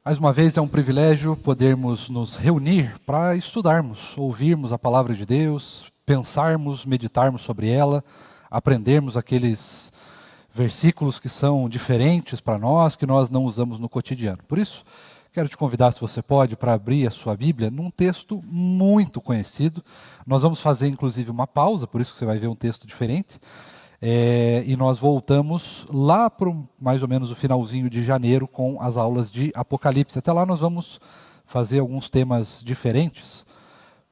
Mais uma vez é um privilégio podermos nos reunir para estudarmos, ouvirmos a palavra de Deus, pensarmos, meditarmos sobre ela, aprendermos aqueles versículos que são diferentes para nós, que nós não usamos no cotidiano. Por isso, quero te convidar, se você pode, para abrir a sua Bíblia num texto muito conhecido. Nós vamos fazer, inclusive, uma pausa, por isso que você vai ver um texto diferente. E nós voltamos lá para mais ou menos o finalzinho de janeiro com as aulas de Apocalipse. Até lá nós vamos fazer alguns temas diferentes,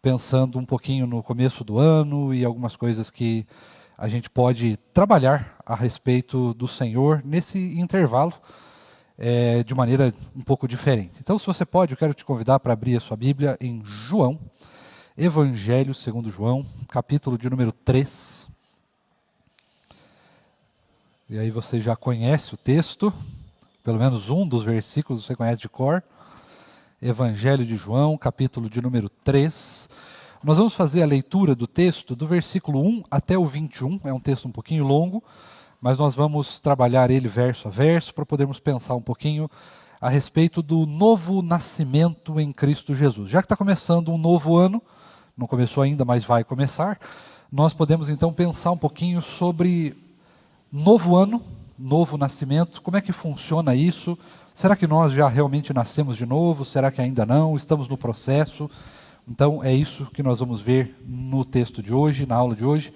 pensando um pouquinho no começo do ano e algumas coisas que a gente pode trabalhar a respeito do Senhor nesse intervalo, de maneira um pouco diferente. Então, se você pode, eu quero te convidar para abrir a sua Bíblia em João, Evangelho segundo João, capítulo de número 3. E aí você já conhece o texto, pelo menos um dos versículos você conhece de cor. Evangelho de João, capítulo de número 3. Nós vamos fazer a leitura do texto do versículo 1 até o 21. É um texto um pouquinho longo, mas nós vamos trabalhar ele verso a verso para podermos pensar um pouquinho a respeito do novo nascimento em Cristo Jesus. Já que está começando um novo ano, não começou ainda, mas vai começar, nós podemos então pensar um pouquinho sobre novo ano, novo nascimento, como é que funciona isso? Será que nós já realmente nascemos de novo? Será que ainda não? Estamos no processo? Então é isso que nós vamos ver no texto de hoje, na aula de hoje.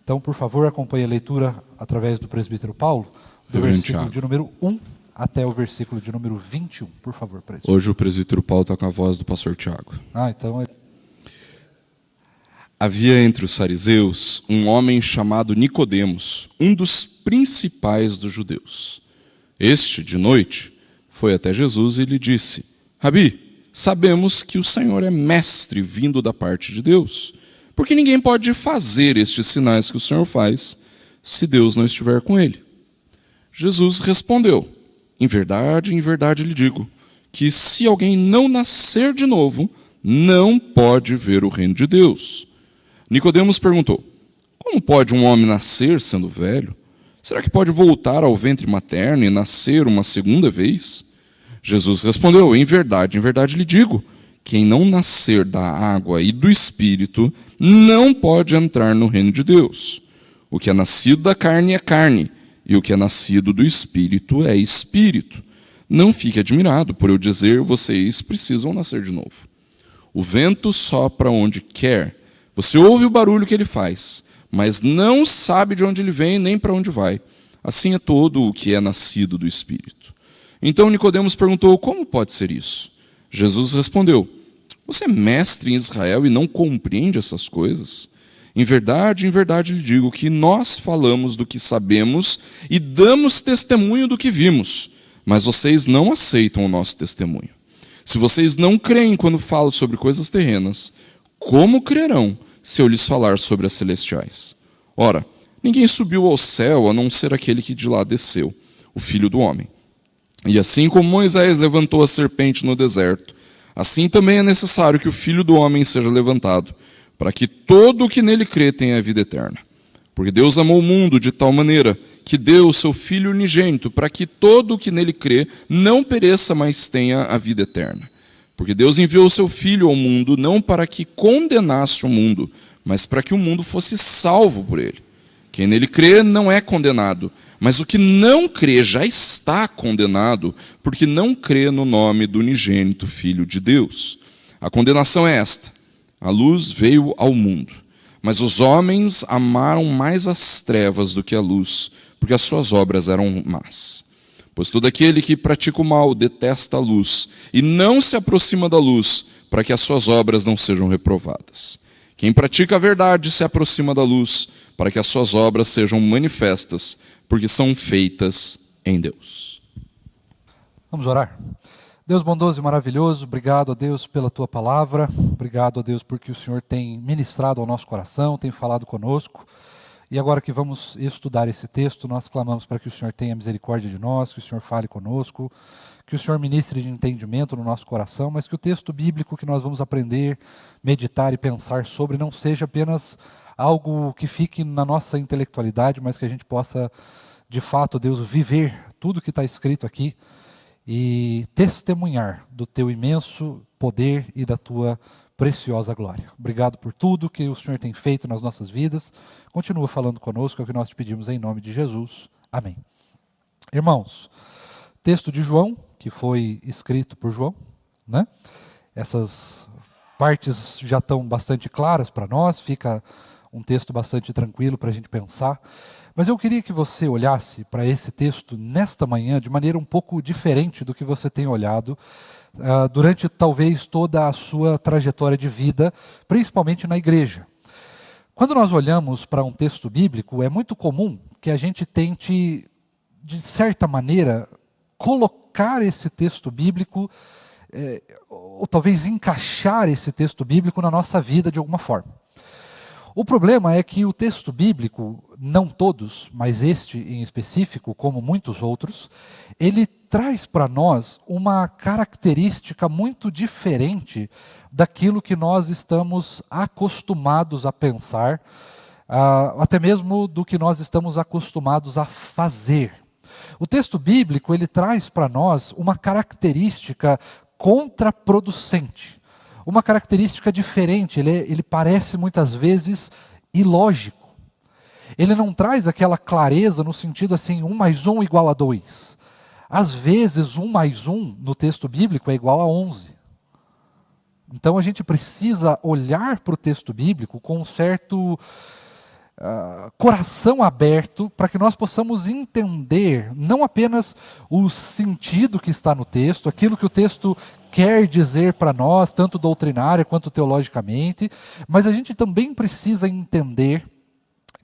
Então, por favor, acompanhe a leitura através do presbítero Paulo, do versículo de número 1 até o versículo de número 21. Por favor, presbítero. Hoje o presbítero Paulo está com a voz do pastor Tiago. Então... Havia entre os fariseus um homem chamado Nicodemos, um dos principais dos judeus. Este, de noite, foi até Jesus e lhe disse: Rabi, sabemos que o Senhor é mestre vindo da parte de Deus, porque ninguém pode fazer estes sinais que o Senhor faz se Deus não estiver com ele. Jesus respondeu: em verdade lhe digo, que se alguém não nascer de novo, não pode ver o reino de Deus. Nicodemos perguntou: como pode um homem nascer sendo velho? Será que pode voltar ao ventre materno e nascer uma segunda vez? Jesus respondeu: em verdade lhe digo, quem não nascer da água e do Espírito não pode entrar no reino de Deus. O que é nascido da carne é carne, e o que é nascido do Espírito é espírito. Não fique admirado por eu dizer: vocês precisam nascer de novo. O vento sopra onde quer. Você ouve o barulho que ele faz, mas não sabe de onde ele vem nem para onde vai. Assim é todo o que é nascido do Espírito. Então Nicodemos perguntou: como pode ser isso? Jesus respondeu: você é mestre em Israel e não compreende essas coisas? Em verdade lhe digo que nós falamos do que sabemos e damos testemunho do que vimos, mas vocês não aceitam o nosso testemunho. Se vocês não creem quando falo sobre coisas terrenas, como crerão se eu lhes falar sobre as celestiais? Ora, ninguém subiu ao céu a não ser aquele que de lá desceu, o Filho do Homem. E assim como Moisés levantou a serpente no deserto, assim também é necessário que o Filho do Homem seja levantado, para que todo o que nele crê tenha a vida eterna. Porque Deus amou o mundo de tal maneira que deu o seu Filho unigênito, para que todo o que nele crê não pereça, mas tenha a vida eterna. Porque Deus enviou o seu Filho ao mundo não para que condenasse o mundo, mas para que o mundo fosse salvo por ele. Quem nele crê não é condenado, mas o que não crê já está condenado, porque não crê no nome do unigênito Filho de Deus. A condenação é esta: a luz veio ao mundo, mas os homens amaram mais as trevas do que a luz, porque as suas obras eram más. Pois todo aquele que pratica o mal detesta a luz e não se aproxima da luz, para que as suas obras não sejam reprovadas. Quem pratica a verdade se aproxima da luz, para que as suas obras sejam manifestas, porque são feitas em Deus. Vamos orar. Deus bondoso e maravilhoso, obrigado a Deus pela Tua palavra, obrigado a Deus porque o Senhor tem ministrado ao nosso coração, tem falado conosco. E agora que vamos estudar esse texto, nós clamamos para que o Senhor tenha misericórdia de nós, que o Senhor fale conosco, que o Senhor ministre de entendimento no nosso coração, mas que o texto bíblico que nós vamos aprender, meditar e pensar sobre não seja apenas algo que fique na nossa intelectualidade, mas que a gente possa, de fato, Deus, viver tudo que está escrito aqui e testemunhar do teu imenso poder e da tua preciosa glória. Obrigado por tudo que o Senhor tem feito nas nossas vidas. Continua falando conosco, é o que nós te pedimos em nome de Jesus. Amém. Irmãos, texto de João, que foi escrito por João, né? Essas partes já estão bastante claras para nós, fica um texto bastante tranquilo para a gente pensar. Mas eu queria que você olhasse para esse texto nesta manhã de maneira um pouco diferente do que você tem olhado durante talvez toda a sua trajetória de vida, principalmente na igreja. Quando nós olhamos para um texto bíblico, é muito comum que a gente tente, de certa maneira, colocar esse texto bíblico, ou talvez encaixar esse texto bíblico na nossa vida de alguma forma. O problema é que o texto bíblico, não todos, mas este em específico, como muitos outros, ele traz para nós uma característica muito diferente daquilo que nós estamos acostumados a pensar, até mesmo do que nós estamos acostumados a fazer. O texto bíblico, ele traz para nós uma característica contraproducente. Uma característica diferente, ele parece muitas vezes ilógico. Ele não traz aquela clareza no sentido assim, 1 mais 1 igual a 2. Às vezes, 1 mais 1 no texto bíblico é igual a 11. Então a gente precisa olhar para o texto bíblico com um certo coração aberto para que nós possamos entender não apenas o sentido que está no texto, aquilo que o texto quer dizer para nós, tanto doutrinária quanto teologicamente, mas a gente também precisa entender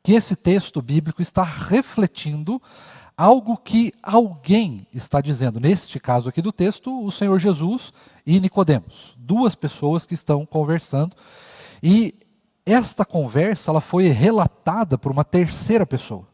que esse texto bíblico está refletindo algo que alguém está dizendo. Neste caso aqui do texto, o Senhor Jesus e Nicodemos, duas pessoas que estão conversando, e esta conversa ela foi relatada por uma terceira pessoa.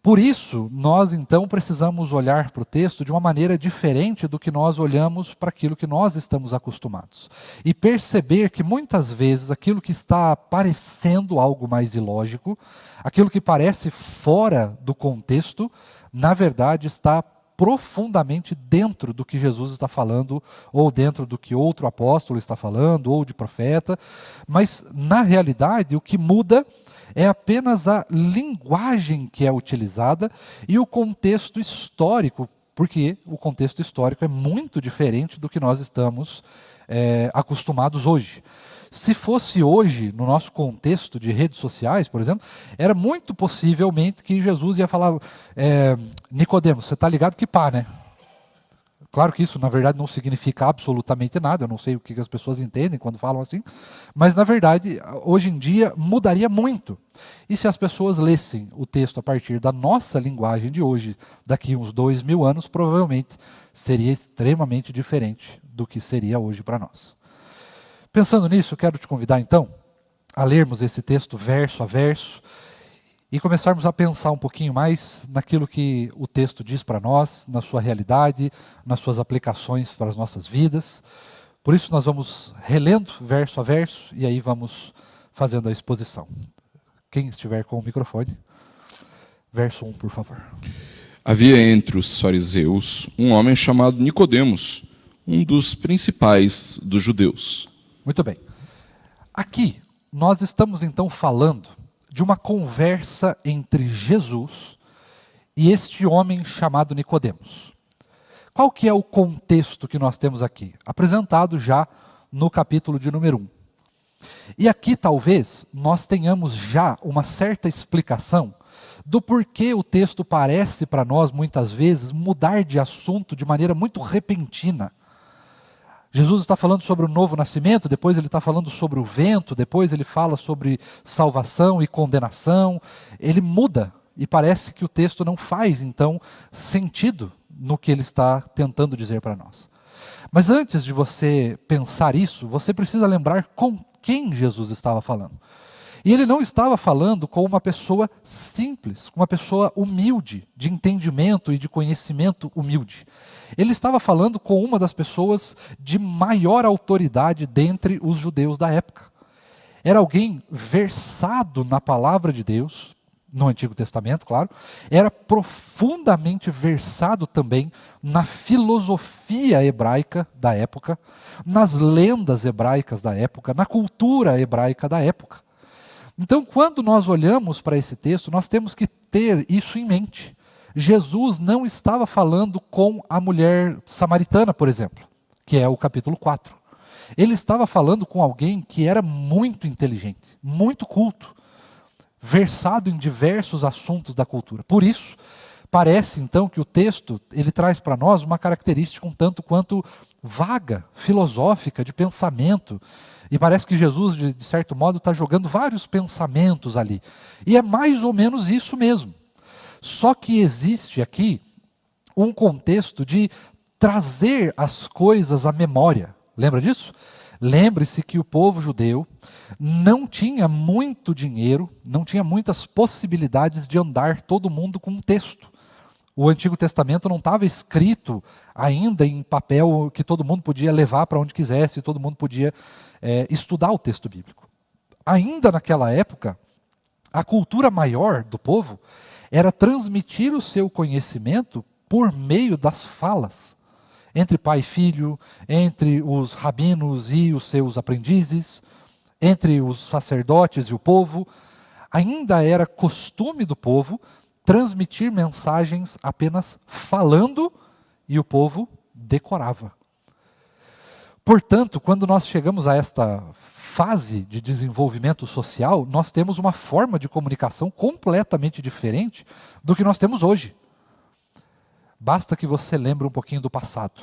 Por isso, nós então precisamos olhar para o texto de uma maneira diferente do que nós olhamos para aquilo que nós estamos acostumados. E perceber que muitas vezes aquilo que está parecendo algo mais ilógico, aquilo que parece fora do contexto, na verdade está profundamente dentro do que Jesus está falando, ou dentro do que outro apóstolo está falando, ou de profeta, mas na realidade o que muda é apenas a linguagem que é utilizada e o contexto histórico, porque o contexto histórico é muito diferente do que nós estamos acostumados hoje. Se fosse hoje, no nosso contexto de redes sociais, por exemplo, era muito possivelmente que Jesus ia falar, Nicodemos, você está ligado que pá, né? Claro que isso, na verdade, não significa absolutamente nada, eu não sei o que as pessoas entendem quando falam assim, mas, na verdade, hoje em dia, mudaria muito. E se as pessoas lessem o texto a partir da nossa linguagem de hoje, daqui uns 2000 anos, provavelmente seria extremamente diferente do que seria hoje para nós. Pensando nisso, eu quero te convidar então a lermos esse texto verso a verso e começarmos a pensar um pouquinho mais naquilo que o texto diz para nós, na sua realidade, nas suas aplicações para as nossas vidas. Por isso nós vamos relendo verso a verso e aí vamos fazendo a exposição. Quem estiver com o microfone, verso 1, por favor. Havia entre os fariseus um homem chamado Nicodemos, um dos principais dos judeus. Muito bem. Aqui, nós estamos então falando de uma conversa entre Jesus e este homem chamado Nicodemos. Qual que é o contexto que nós temos aqui? Apresentado já no capítulo de número 1. E aqui talvez nós tenhamos já uma certa explicação do porquê o texto parece para nós muitas vezes mudar de assunto de maneira muito repentina. Jesus está falando sobre o novo nascimento, depois ele está falando sobre o vento, depois ele fala sobre salvação e condenação. Ele muda e parece que o texto não faz, então, sentido no que ele está tentando dizer para nós. Mas antes de você pensar isso, você precisa lembrar com quem Jesus estava falando. E ele não estava falando com uma pessoa simples, com uma pessoa humilde, de entendimento e de conhecimento humilde. Ele estava falando com uma das pessoas de maior autoridade dentre os judeus da época. Era alguém versado na palavra de Deus, no Antigo Testamento, claro, era profundamente versado também na filosofia hebraica da época, nas lendas hebraicas da época, na cultura hebraica da época. Então, quando nós olhamos para esse texto, nós temos que ter isso em mente. Jesus não estava falando com a mulher samaritana, por exemplo, que é o capítulo 4. Ele estava falando com alguém que era muito inteligente, muito culto, versado em diversos assuntos da cultura. Por isso, parece então que o texto ele traz para nós uma característica um tanto quanto vaga, filosófica, de pensamento. E parece que Jesus, de certo modo, está jogando vários pensamentos ali. E é mais ou menos isso mesmo. Só que existe aqui um contexto de trazer as coisas à memória. Lembra disso? Lembre-se que o povo judeu não tinha muito dinheiro, não tinha muitas possibilidades de andar todo mundo com um texto. O Antigo Testamento não estava escrito ainda em papel que todo mundo podia levar para onde quisesse, todo mundo podia estudar o texto bíblico. Ainda naquela época, a cultura maior do povo era transmitir o seu conhecimento por meio das falas, entre pai e filho, entre os rabinos e os seus aprendizes, entre os sacerdotes e o povo. Ainda era costume do povo transmitir mensagens apenas falando e o povo decorava. Portanto, quando nós chegamos a esta fase de desenvolvimento social, nós temos uma forma de comunicação completamente diferente do que nós temos hoje. Basta que você lembre um pouquinho do passado.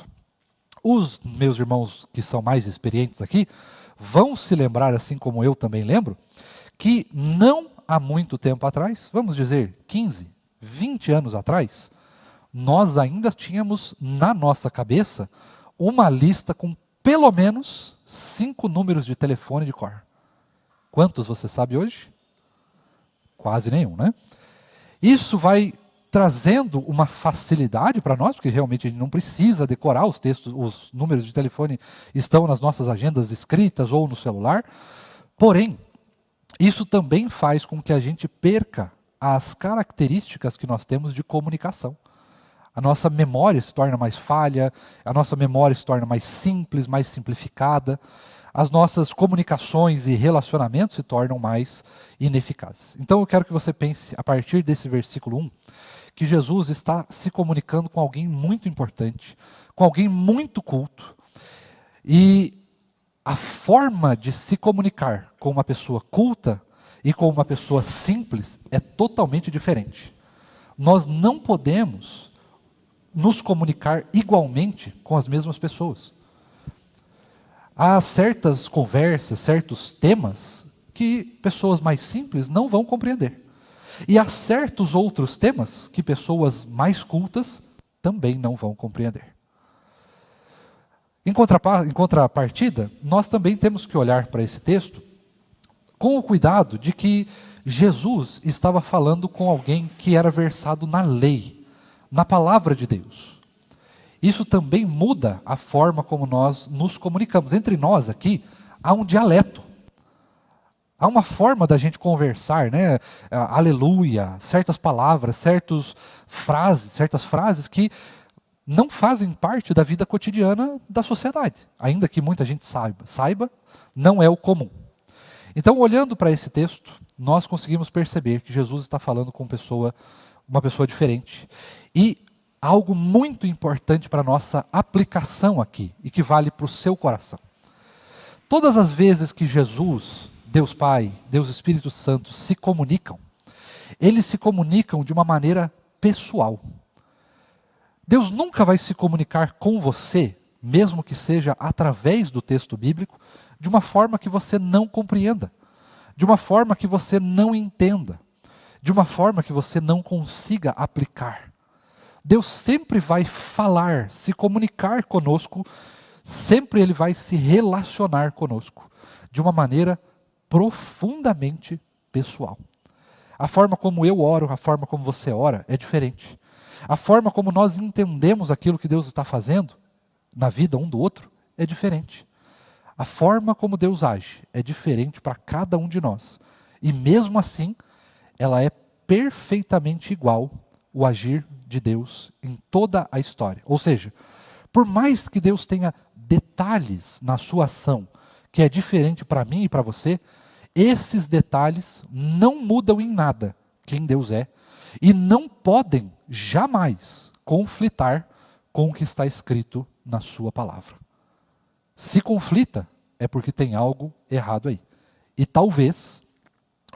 Os meus irmãos que são mais experientes aqui vão se lembrar, assim como eu também lembro, que não há muito tempo atrás, vamos dizer 15, 20 anos atrás, nós ainda tínhamos na nossa cabeça uma lista com pelo menos 5 números de telefone de cor. Quantos você sabe hoje? Quase nenhum, né? Isso vai trazendo uma facilidade para nós, porque realmente a gente não precisa decorar os textos, os números de telefone estão nas nossas agendas escritas ou no celular. Porém, isso também faz com que a gente perca as características que nós temos de comunicação. A nossa memória se torna mais falha, a nossa memória se torna mais simples, mais simplificada, as nossas comunicações e relacionamentos se tornam mais ineficazes. Então eu quero que você pense, a partir desse versículo 1, que Jesus está se comunicando com alguém muito importante, com alguém muito culto, e a forma de se comunicar com uma pessoa culta e com uma pessoa simples é totalmente diferente. Nós não podemos nos comunicar igualmente com as mesmas pessoas. Há certas conversas, certos temas que pessoas mais simples não vão compreender. E há certos outros temas que pessoas mais cultas também não vão compreender. Em contrapartida, nós também temos que olhar para esse texto com o cuidado de que Jesus estava falando com alguém que era versado na lei, na palavra de Deus. Isso também muda a forma como nós nos comunicamos. Entre nós aqui, há um dialeto. Há uma forma da gente conversar, né? Aleluia, certas palavras, certas frases que não fazem parte da vida cotidiana da sociedade. Ainda que muita gente saiba, não é o comum. Então, olhando para esse texto, nós conseguimos perceber que Jesus está falando com uma pessoa diferente. E algo muito importante para a nossa aplicação aqui, e que vale para o seu coração. Todas as vezes que Jesus, Deus Pai, Deus Espírito Santo se comunicam, eles se comunicam de uma maneira pessoal. Deus nunca vai se comunicar com você, mesmo que seja através do texto bíblico, de uma forma que você não compreenda, de uma forma que você não entenda, de uma forma que você não consiga aplicar. Deus sempre vai falar, se comunicar conosco, sempre Ele vai se relacionar conosco, de uma maneira profundamente pessoal. A forma como eu oro, a forma como você ora é diferente. A forma como nós entendemos aquilo que Deus está fazendo na vida um do outro é diferente. A forma como Deus age é diferente para cada um de nós. E mesmo assim, ela é perfeitamente igual o agir de Deus em toda a história. Ou seja, por mais que Deus tenha detalhes na sua ação que é diferente para mim e para você, esses detalhes não mudam em nada quem Deus é e não podem jamais conflitar com o que está escrito na sua palavra. Se conflita, é porque tem algo errado aí. E talvez,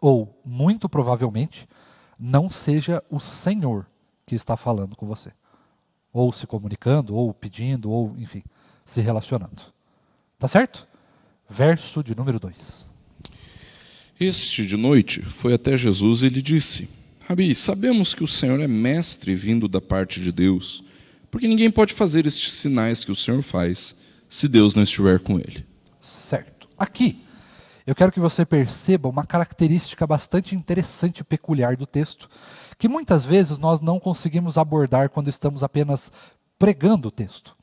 ou muito provavelmente, não seja o Senhor que está falando com você. Ou se comunicando, ou pedindo, ou, enfim, se relacionando. Tá certo? Verso de número 2. Este de noite foi até Jesus e lhe disse: Rabi, sabemos que o Senhor é mestre vindo da parte de Deus, porque ninguém pode fazer estes sinais que o Senhor faz se Deus não estiver com ele. Certo. Aqui, eu quero que você perceba uma característica bastante interessante e peculiar do texto, que muitas vezes nós não conseguimos abordar quando estamos apenas pregando o texto.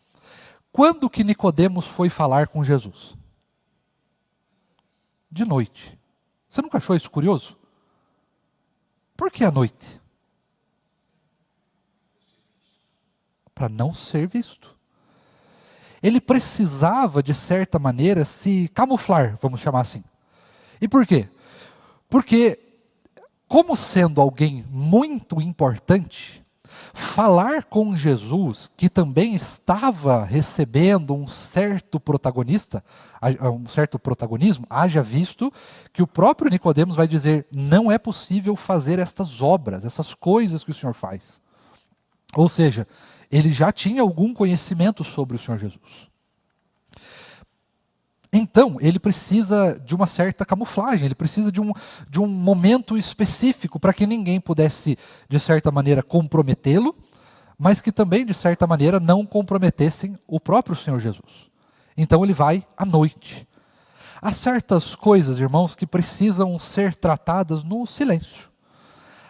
Quando que Nicodemos foi falar com Jesus? De noite. Você nunca achou isso curioso? Por que à noite? Para não ser visto. Ele precisava, de certa maneira, se camuflar, vamos chamar assim. E por quê? Porque, como sendo alguém muito importante, falar com Jesus, que também estava recebendo um certo protagonismo, haja visto que o próprio Nicodemos vai dizer: não é possível fazer estas obras, essas coisas que o Senhor faz. Ou seja, ele já tinha algum conhecimento sobre o Senhor Jesus. Então, ele precisa de uma certa camuflagem, ele precisa de um momento específico para que ninguém pudesse, de certa maneira, comprometê-lo, mas que também, de certa maneira, não comprometessem o próprio Senhor Jesus. Então, ele vai à noite. Há certas coisas, irmãos, que precisam ser tratadas no silêncio.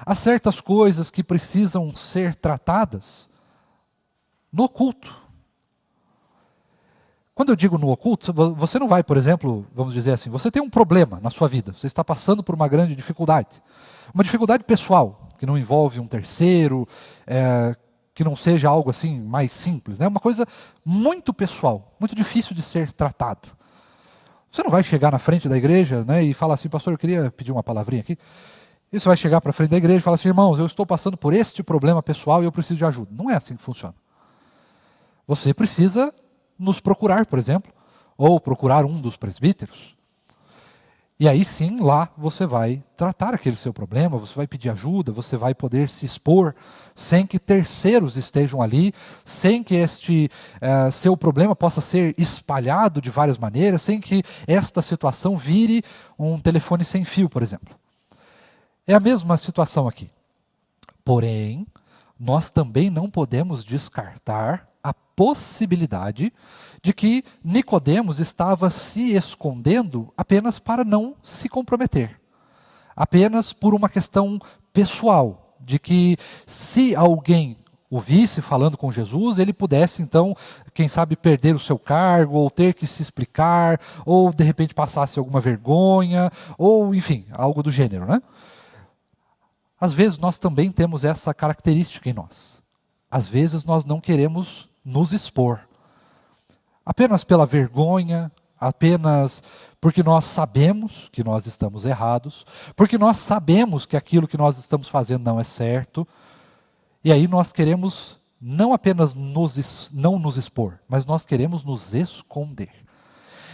Há certas coisas que precisam ser tratadas no oculto. Quando eu digo no oculto, você não vai, por exemplo, vamos dizer assim, você tem um problema na sua vida, você está passando por uma grande dificuldade. Uma dificuldade pessoal, que não envolve um terceiro, que não seja algo assim mais simples, né? Uma coisa muito pessoal, muito difícil de ser tratada. Você não vai chegar na frente da igreja, né, e falar assim: pastor, eu queria pedir uma palavrinha aqui. E você vai chegar para a frente da igreja e falar assim: irmãos, eu estou passando por este problema pessoal e eu preciso de ajuda. Não é assim que funciona. Você precisa nos procurar, por exemplo, ou procurar um dos presbíteros. E aí sim, lá você vai tratar aquele seu problema, você vai pedir ajuda, você vai poder se expor sem que terceiros estejam ali, sem que este seu problema possa ser espalhado de várias maneiras, sem que esta situação vire um telefone sem fio, por exemplo. É a mesma situação aqui. Porém, nós também não podemos descartar a possibilidade de que Nicodemos estava se escondendo apenas para não se comprometer. Apenas por uma questão pessoal, de que se alguém o visse falando com Jesus, ele pudesse então, quem sabe, perder o seu cargo, ou ter que se explicar, ou de repente passasse alguma vergonha, ou enfim, algo do gênero, né? Às vezes nós também temos essa característica em nós. Às vezes nós não queremos nos expor. Apenas pela vergonha, apenas porque nós sabemos que nós estamos errados, porque nós sabemos que aquilo que nós estamos fazendo não é certo, e aí nós queremos não apenas não nos expor, mas nós queremos nos esconder.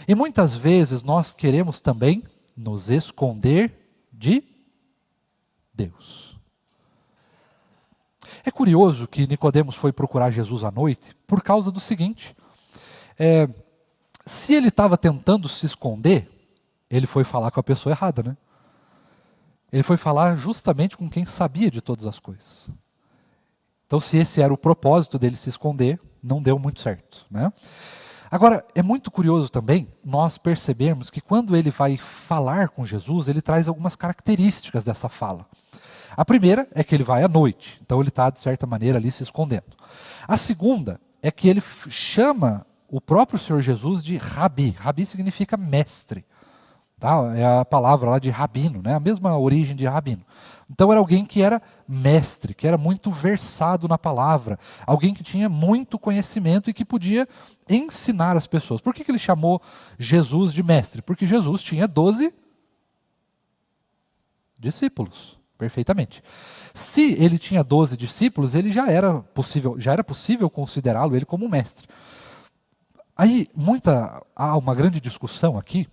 E muitas vezes nós queremos também nos esconder de Deus. É curioso que Nicodemos foi procurar Jesus à noite por causa do seguinte: se ele estava tentando se esconder, ele foi falar com a pessoa errada, né? Ele foi falar justamente com quem sabia de todas as coisas. Então, se esse era o propósito dele se esconder, não deu muito certo, né? Agora, é muito curioso também nós percebermos que quando ele vai falar com Jesus, ele traz algumas características dessa fala. A primeira é que ele vai à noite, então ele está, de certa maneira, ali se escondendo. A segunda é que ele chama o próprio Senhor Jesus de Rabi. Rabi significa mestre. Tá? É a palavra lá de rabino, né? A mesma origem de rabino. Então era alguém que era mestre, que era muito versado na palavra, alguém que tinha muito conhecimento e que podia ensinar as pessoas. Por que ele chamou Jesus de mestre? Porque Jesus tinha 12 discípulos, perfeitamente. Se ele tinha 12 discípulos, ele já era possível considerá-lo ele como mestre. Aí há uma grande discussão aqui,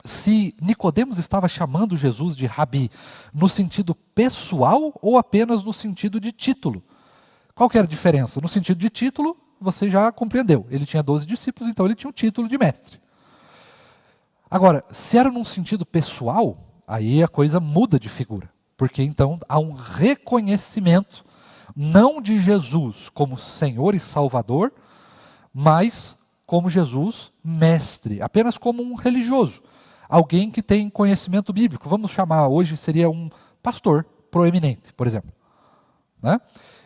se Nicodemos estava chamando Jesus de Rabi no sentido pessoal ou apenas no sentido de título. Qual que era a diferença? No sentido de título, você já compreendeu. Ele tinha 12 discípulos, então ele tinha o título de mestre. Agora, se era num sentido pessoal, aí a coisa muda de figura. Porque então há um reconhecimento, não de Jesus como Senhor e Salvador, mas como Jesus mestre, apenas como um religioso. Alguém que tem conhecimento bíblico. Vamos chamar, hoje seria um pastor proeminente, por exemplo. Né?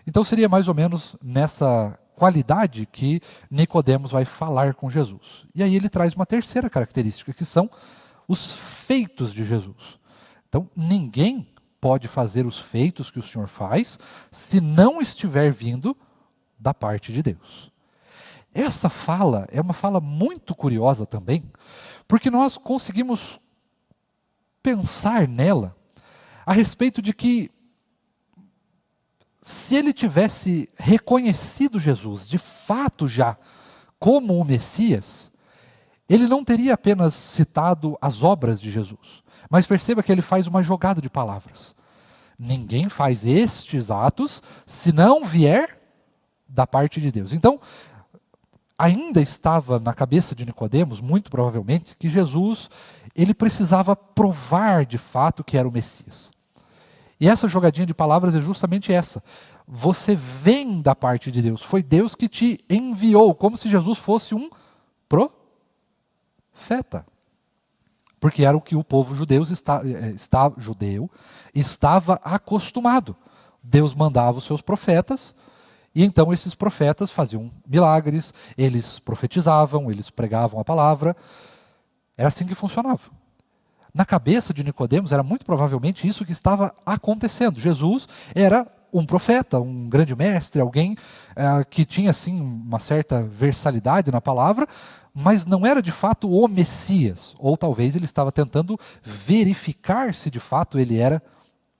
Então seria mais ou menos nessa qualidade que Nicodemos vai falar com Jesus. E aí ele traz uma terceira característica, que são os feitos de Jesus. Então ninguém pode fazer os feitos que o Senhor faz se não estiver vindo da parte de Deus. Essa fala é uma fala muito curiosa também, porque nós conseguimos pensar nela a respeito de que, se ele tivesse reconhecido Jesus de fato já como o Messias, ele não teria apenas citado as obras de Jesus, mas perceba que ele faz uma jogada de palavras. Ninguém faz estes atos se não vier da parte de Deus. Então, ainda estava na cabeça de Nicodemos, muito provavelmente, que Jesus ele precisava provar de fato que era o Messias. E essa jogadinha de palavras é justamente essa. Você vem da parte de Deus. Foi Deus que te enviou, como se Jesus fosse um profeta. Porque era o que o povo judeu estava acostumado. Deus mandava os seus profetas, e então esses profetas faziam milagres, eles profetizavam, eles pregavam a palavra. Era assim que funcionava. Na cabeça de Nicodemos era muito provavelmente isso que estava acontecendo. Jesus era um profeta, um grande mestre, alguém que tinha assim uma certa versalidade na palavra, mas não era de fato o Messias. Ou talvez ele estava tentando verificar se de fato ele era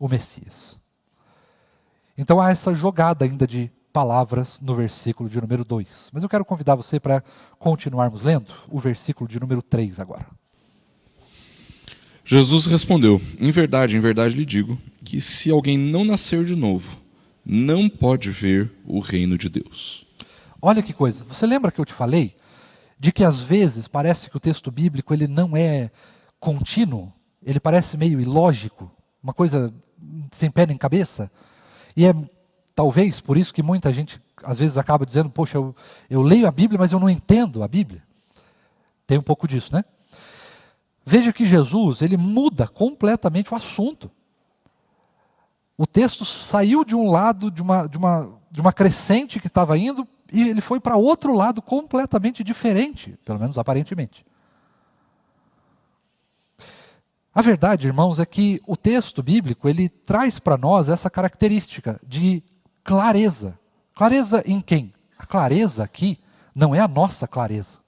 o Messias. Então há essa jogada ainda de palavras no versículo de número 2. Mas eu quero convidar você para continuarmos lendo o versículo de número 3 agora. Jesus respondeu: em verdade lhe digo, que se alguém não nascer de novo, não pode ver o reino de Deus. Olha que coisa, você lembra que eu te falei de que às vezes parece que o texto bíblico ele não é contínuo, ele parece meio ilógico, uma coisa sem pé nem cabeça? E é talvez por isso que muita gente às vezes acaba dizendo: poxa, eu leio a Bíblia, mas eu não entendo a Bíblia. Tem um pouco disso, né? Veja que Jesus, ele muda completamente o assunto. O texto saiu de um lado, de uma crescente que estava indo, e ele foi para outro lado completamente diferente, pelo menos aparentemente. A verdade, irmãos, é que o texto bíblico, ele traz para nós essa característica de clareza. Clareza em quem? A clareza aqui não é a nossa clareza.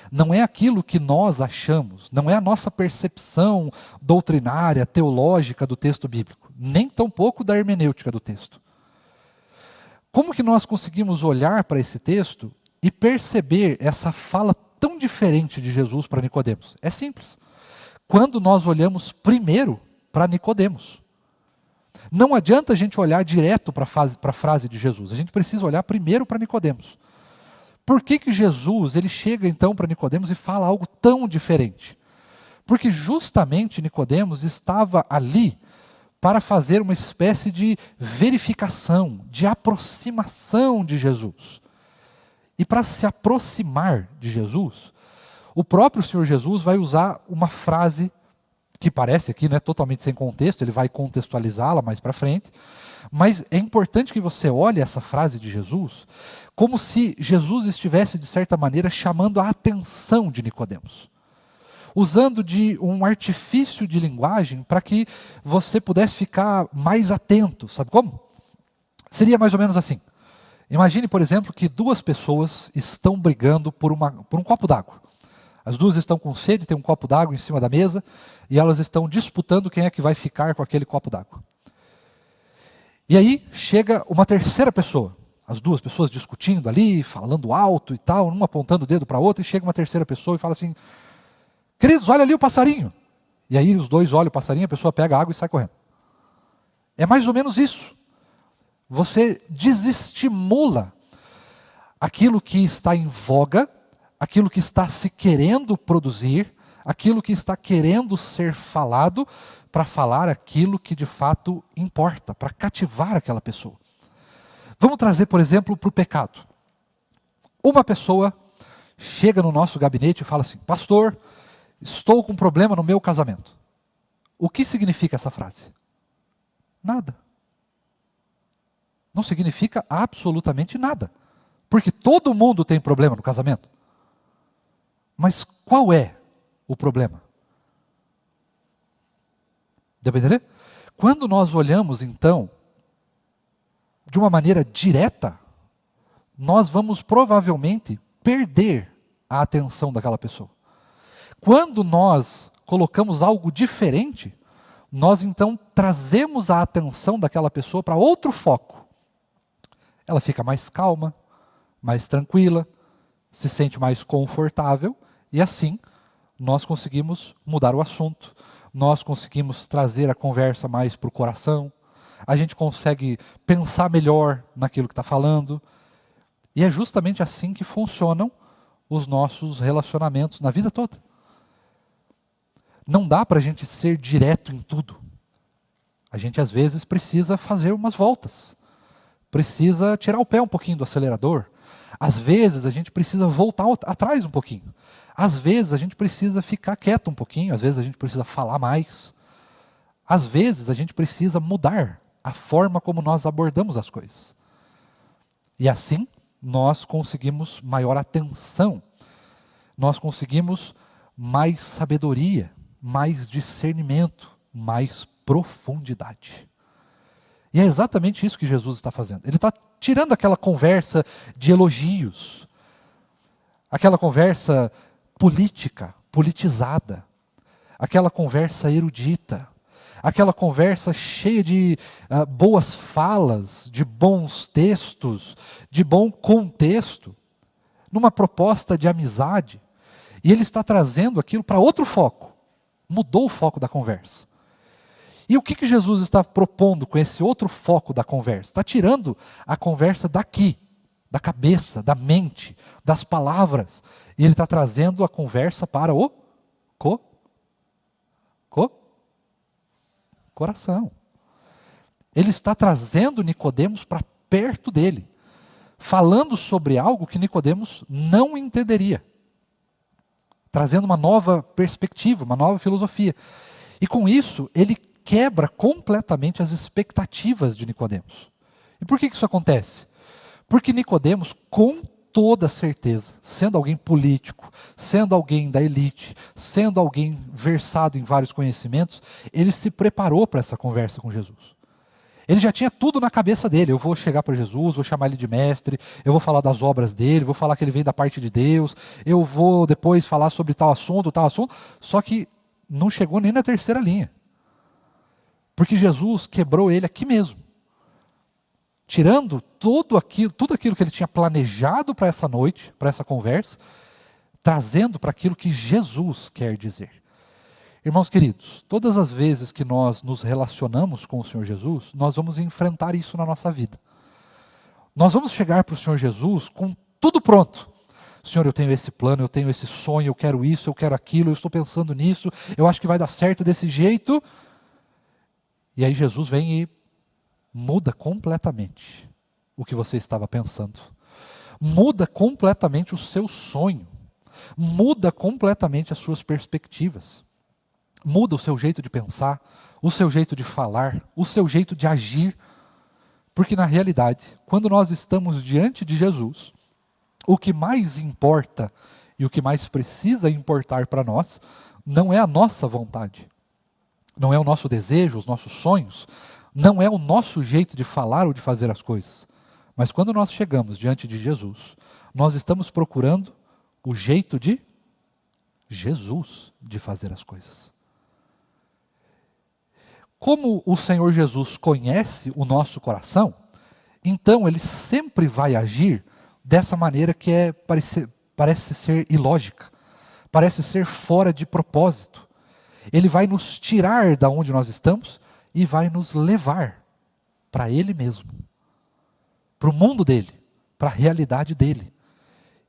Não é aquilo que nós achamos, não é a nossa percepção doutrinária, teológica do texto bíblico, nem tampouco da hermenêutica do texto. Como que nós conseguimos olhar para esse texto e perceber essa fala tão diferente de Jesus para Nicodemos? É simples. Quando nós olhamos primeiro para Nicodemos. Não adianta a gente olhar direto para a frase de Jesus, a gente precisa olhar primeiro para Nicodemos. Por que Jesus ele chega então para Nicodemos e fala algo tão diferente? Porque justamente Nicodemos estava ali para fazer uma espécie de verificação, de aproximação de Jesus. E para se aproximar de Jesus, o próprio Senhor Jesus vai usar uma frase que parece aqui, né, totalmente sem contexto, ele vai contextualizá-la mais para frente, mas é importante que você olhe essa frase de Jesus como se Jesus estivesse, de certa maneira, chamando a atenção de Nicodemos. usando de um artifício de linguagem para que você pudesse ficar mais atento. Sabe como? Seria mais ou menos assim. Imagine, por exemplo, que duas pessoas estão brigando por um copo d'água. As duas estão com sede, tem um copo d'água em cima da mesa, e elas estão disputando quem é que vai ficar com aquele copo d'água. E aí chega uma terceira pessoa, as duas pessoas discutindo ali, falando alto e tal, uma apontando o dedo para a outra, e chega uma terceira pessoa e fala assim: queridos, olha ali o passarinho. E aí os dois olham o passarinho, a pessoa pega a água e sai correndo. É mais ou menos isso. Você desestimula aquilo que está em voga, aquilo que está se querendo produzir, aquilo que está querendo ser falado, para falar aquilo que de fato importa, para cativar aquela pessoa. Vamos trazer, por exemplo, para o pecado. Uma pessoa chega no nosso gabinete e fala assim: pastor, estou com um problema no meu casamento. O que significa essa frase? Nada. Não significa absolutamente nada. Porque todo mundo tem problema no casamento. Mas qual é o problema? Deu para entender? Quando nós olhamos, então, de uma maneira direta, nós vamos provavelmente perder a atenção daquela pessoa. Quando nós colocamos algo diferente, nós então trazemos a atenção daquela pessoa para outro foco. Ela fica mais calma, mais tranquila, se sente mais confortável, e assim nós conseguimos mudar o assunto, nós conseguimos trazer a conversa mais para o coração, a gente consegue pensar melhor naquilo que está falando, e é justamente assim que funcionam os nossos relacionamentos na vida toda. Não dá para a gente ser direto em tudo. A gente às vezes precisa fazer umas voltas, precisa tirar o pé um pouquinho do acelerador. Às vezes a gente precisa voltar atrás um pouquinho. Às vezes a gente precisa ficar quieto um pouquinho, às vezes a gente precisa falar mais. Às vezes a gente precisa mudar a forma como nós abordamos as coisas. E assim nós conseguimos maior atenção, nós conseguimos mais sabedoria, mais discernimento, mais profundidade. E é exatamente isso que Jesus está fazendo. Ele está tirando aquela conversa de elogios, aquela conversa política, politizada, aquela conversa erudita, aquela conversa cheia de boas falas, de bons textos, de bom contexto, numa proposta de amizade. E ele está trazendo aquilo para outro foco. Mudou o foco da conversa. E o que Jesus está propondo com esse outro foco da conversa? Está tirando a conversa daqui, da cabeça, da mente, das palavras. E ele está trazendo a conversa para o coração. Ele está trazendo Nicodemos para perto dele, falando sobre algo que Nicodemos não entenderia. Trazendo uma nova perspectiva, uma nova filosofia. E com isso, ele quebra completamente as expectativas de Nicodemos. E por que isso acontece? Porque Nicodemos, com toda certeza, sendo alguém político, sendo alguém da elite, sendo alguém versado em vários conhecimentos, ele se preparou para essa conversa com Jesus. Ele já tinha tudo na cabeça dele. Eu vou chegar para Jesus, vou chamar ele de mestre, eu vou falar das obras dele, vou falar que ele vem da parte de Deus, eu vou depois falar sobre tal assunto, só que não chegou nem na terceira linha. Porque Jesus quebrou ele aqui mesmo. Tirando tudo aquilo que ele tinha planejado para essa noite, para essa conversa, trazendo para aquilo que Jesus quer dizer. Irmãos queridos, todas as vezes que nós nos relacionamos com o Senhor Jesus, nós vamos enfrentar isso na nossa vida. Nós vamos chegar para o Senhor Jesus com tudo pronto. Senhor, eu tenho esse plano, eu tenho esse sonho, eu quero isso, eu quero aquilo, eu estou pensando nisso, eu acho que vai dar certo desse jeito. E aí Jesus vem e muda completamente o que você estava pensando. Muda completamente o seu sonho. Muda completamente as suas perspectivas. Muda o seu jeito de pensar, o seu jeito de falar, o seu jeito de agir. Porque na realidade, quando nós estamos diante de Jesus, o que mais importa E o que mais precisa importar para nós não é a nossa vontade, não é o nosso desejo, os nossos sonhos, não é o nosso jeito de falar ou de fazer as coisas. Mas quando nós chegamos diante de Jesus, nós estamos procurando o jeito de Jesus de fazer as coisas. Como o Senhor Jesus conhece o nosso coração, então Ele sempre vai agir dessa maneira que parece ser ilógica, parece ser fora de propósito. Ele vai nos tirar da onde nós estamos e vai nos levar para Ele mesmo, para o mundo dele, para a realidade dele.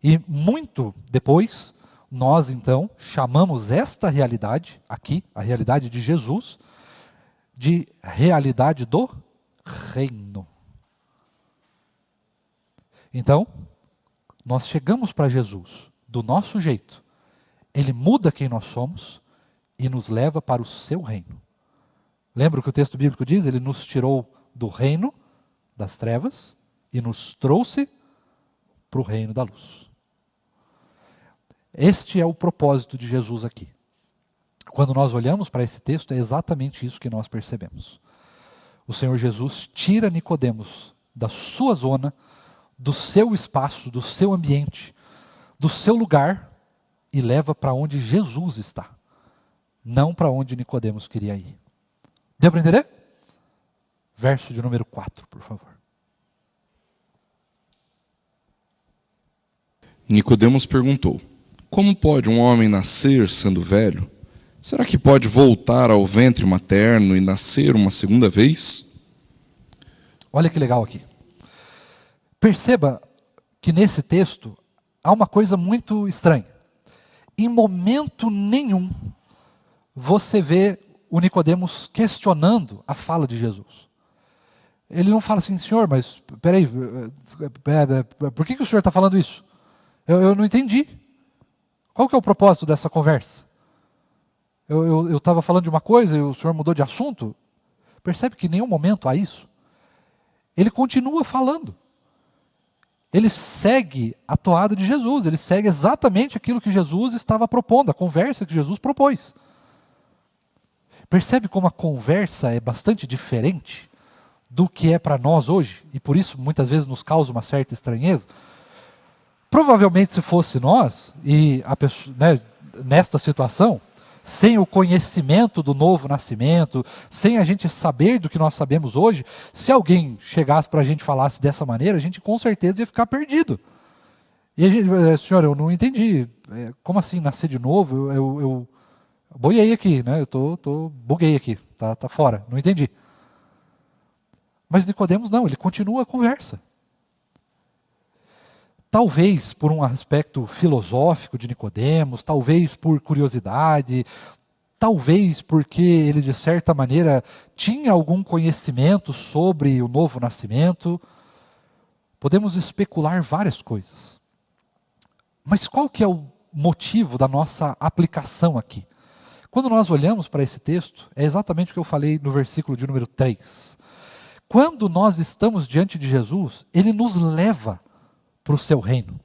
E muito depois, nós então chamamos esta realidade aqui, a realidade de Jesus, de realidade do reino. Então, nós chegamos para Jesus do nosso jeito. Ele muda quem nós somos e nos leva para o seu reino. Lembra o que o texto bíblico diz? Ele nos tirou do reino das trevas e nos trouxe para o reino da luz. Este é o propósito de Jesus aqui. Quando nós olhamos para esse texto, é exatamente isso que nós percebemos. O Senhor Jesus tira Nicodemos da sua zona, do seu espaço, do seu ambiente, do seu lugar e leva para onde Jesus está, não para onde Nicodemos queria ir. Deu para entender? Verso de número 4, por favor. Nicodemos perguntou: como pode um homem nascer sendo velho? Será que pode voltar ao ventre materno e nascer uma segunda vez? Olha que legal aqui. Perceba que nesse texto há uma coisa muito estranha. Em momento nenhum você vê o Nicodemos questionando a fala de Jesus. Ele não fala assim: Senhor, mas peraí, por que o senhor está falando isso? Eu não entendi. Qual que é o propósito dessa conversa? Eu estava falando de uma coisa e o senhor mudou de assunto? Percebe que em nenhum momento há isso? Ele continua falando. Ele segue a toada de Jesus, ele segue exatamente aquilo que Jesus estava propondo, a conversa que Jesus propôs. Percebe como a conversa é bastante diferente do que é para nós hoje, e por isso muitas vezes nos causa uma certa estranheza? Provavelmente se fosse nós, e a pessoa, nesta situação, sem o conhecimento do novo nascimento, sem a gente saber do que nós sabemos hoje, se alguém chegasse para a gente e falasse dessa maneira, a gente com certeza ia ficar perdido. E a gente, senhor, eu não entendi, como assim nascer de novo? Eu boiei aqui, né? Buguei aqui, tá fora, não entendi. Mas Nicodemos não, ele continua a conversa. Talvez por um aspecto filosófico de Nicodemos, talvez por curiosidade, talvez porque ele de certa maneira tinha algum conhecimento sobre o novo nascimento. Podemos especular várias coisas. Mas qual que é o motivo da nossa aplicação aqui? Quando nós olhamos para esse texto, é exatamente o que eu falei no versículo de número 3. Quando nós estamos diante de Jesus, Ele nos leva para o seu reino.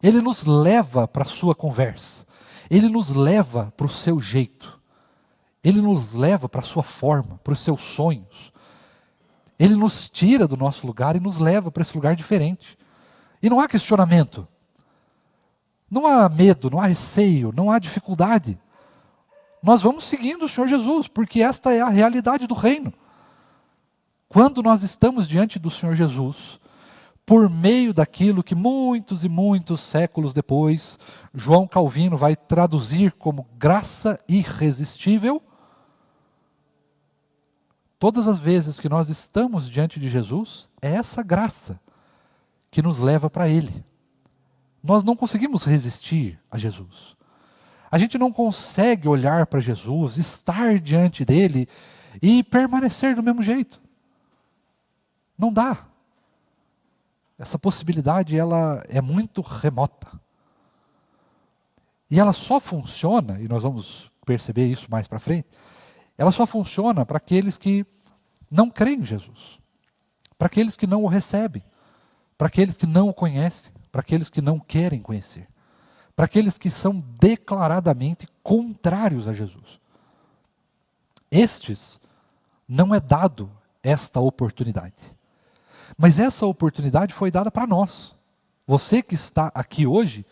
Ele nos leva para a sua conversa. Ele nos leva para o seu jeito. Ele nos leva para a sua forma, para os seus sonhos. Ele nos tira do nosso lugar e nos leva para esse lugar diferente. E não há questionamento. Não há medo, não há receio, não há dificuldade. Nós vamos seguindo o Senhor Jesus, porque esta é a realidade do reino. Quando nós estamos diante do Senhor Jesus, por meio daquilo que muitos e muitos séculos depois, João Calvino vai traduzir como graça irresistível, todas as vezes que nós estamos diante de Jesus, é essa graça que nos leva para Ele. Nós não conseguimos resistir a Jesus. A gente não consegue olhar para Jesus, estar diante dele e permanecer do mesmo jeito. Não dá. Essa possibilidade ela é muito remota. E ela só funciona, e nós vamos perceber isso mais para frente, ela só funciona para aqueles que não creem em Jesus, para aqueles que não o recebem, para aqueles que não o conhecem, para aqueles que não querem conhecer, para aqueles que são declaradamente contrários a Jesus. Estes não é dado esta oportunidade. Mas essa oportunidade foi dada para nós. Você que está aqui hoje